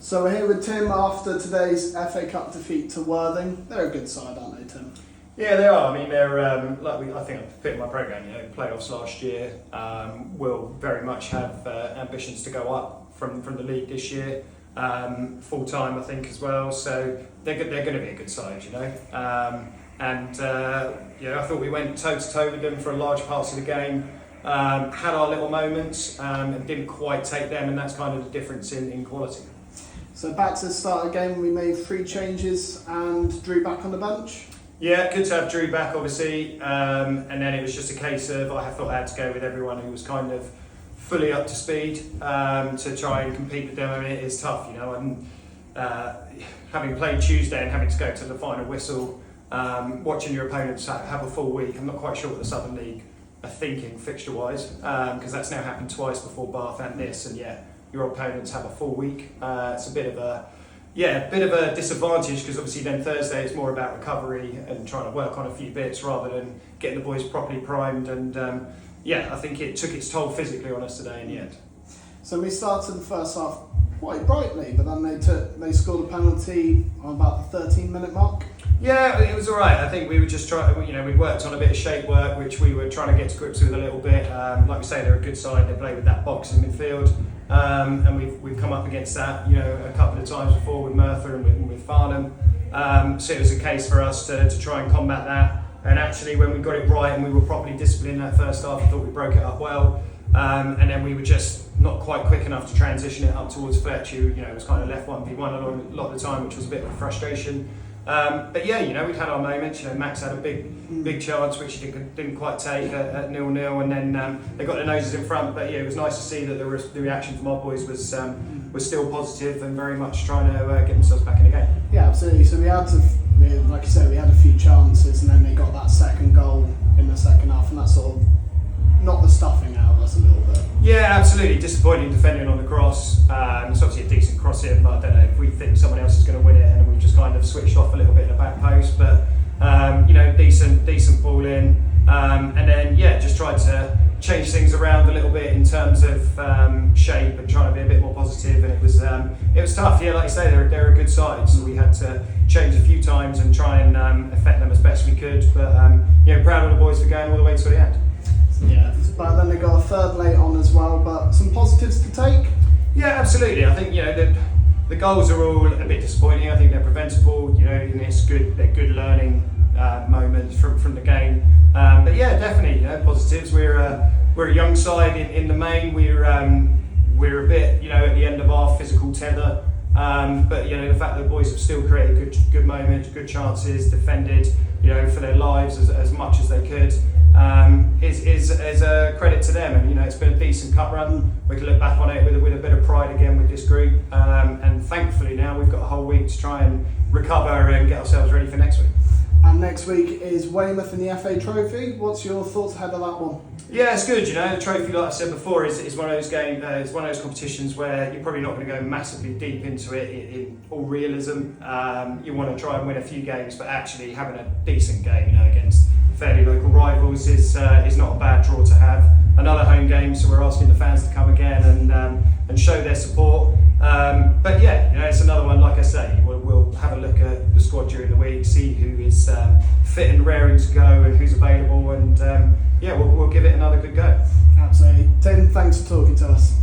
So we're here with Tim after today's FA Cup defeat to Worthing. They're a good side, aren't they, Tim? Yeah, they are. I mean, they're I think I put in my programme. Playoffs last year. Will very much have ambitions to go up from the league this year, full time I think as well. So they're going to be a good side, I thought we went toe to toe with them for a large parts of the game. Had our little moments and didn't quite take them, and that's kind of the difference in quality. So back to the start of the game, we made 3 changes and Drew back on the bench. Yeah, good to have Drew back, obviously, and then it was just a case of I thought I had to go with everyone who was kind of fully up to speed to try and compete with them. I mean, it is tough, and having played Tuesday and having to go to the final whistle, watching your opponents have a full week. I'm not quite sure what the Southern League are thinking fixture-wise, because that's now happened twice before Bath and this, and your opponents have a full week. It's a bit of a disadvantage, because obviously then Thursday it's more about recovery and trying to work on a few bits rather than getting the boys properly primed. And I think it took its toll physically on us today in the end. So we started the first half quite brightly, but then they scored a penalty on about the 13-minute mark. Yeah, it was all right. I think we were just trying. We worked on a bit of shape work, which we were trying to get to grips with a little bit. Like we say, they're a good side. They play with that box in midfield, and we've come up against that, a couple of times before with Merthyr and with Farnham. So it was a case for us to try and combat that. And actually, when we got it right and we were properly disciplined in that first half, I thought we broke it up well. And then we were just not quite quick enough to transition it up towards Fletch, who it was kind of left 1v1 a lot of the time, which was a bit of a frustration. But we'd had our moments. Max had a big chance which he didn't quite take at 0-0, and then they got their noses in front. But it was nice to see that the reaction from our boys was still positive and very much trying to get themselves back in the game. Yeah, absolutely. So we like you said, we had a few chances, and then they got that second goal in the second half, and that sort of knocked the stuffing out of us a little bit. Yeah, absolutely. Disappointing defending on the cross. It's obviously a decent cross in, but I don't know if we think someone else is going to win it, and we've just kind of switched off a little bit in the back post. But decent ball in, and then just tried to change things around a little bit in terms of shape and trying to be a bit more positive. And it was tough. Yeah, like you say, they're a good side, so we had to change a few times and try and affect them as best we could. But proud of the boys for going all the way to the end. Yeah, but then they got a third late on as well, but some positives to take? Yeah, absolutely. I think, the goals are all a bit disappointing. I think they're preventable, and they're good learning moments from the game. But definitely, positives. We're a young side in the main. We're a bit, at the end of our physical tether. But the fact that the boys have still created good moments, good chances, defended, for their lives as much as they could, is a credit to them. And it's been a decent cup run. We can look back on it with a bit of pride again with this group. And thankfully now we've got a whole week to try and recover and get ourselves ready for next week. And next week is Weymouth in the FA Trophy. What's your thoughts ahead of that one? Yeah, it's good. The trophy, like I said before, is one of those games. It's one of those competitions where you're probably not going to go massively deep into it in all realism. You want to try and win a few games, but actually having a decent game, against fairly local rivals is not a bad draw to have. Another home game, so we're asking the fans to come again and show their support. But it's another one. Like I say, we'll have a look at the squad during the week, see who is fit and raring to go and who's available, and we'll give it another good go. Absolutely. Tim, thanks for talking to us.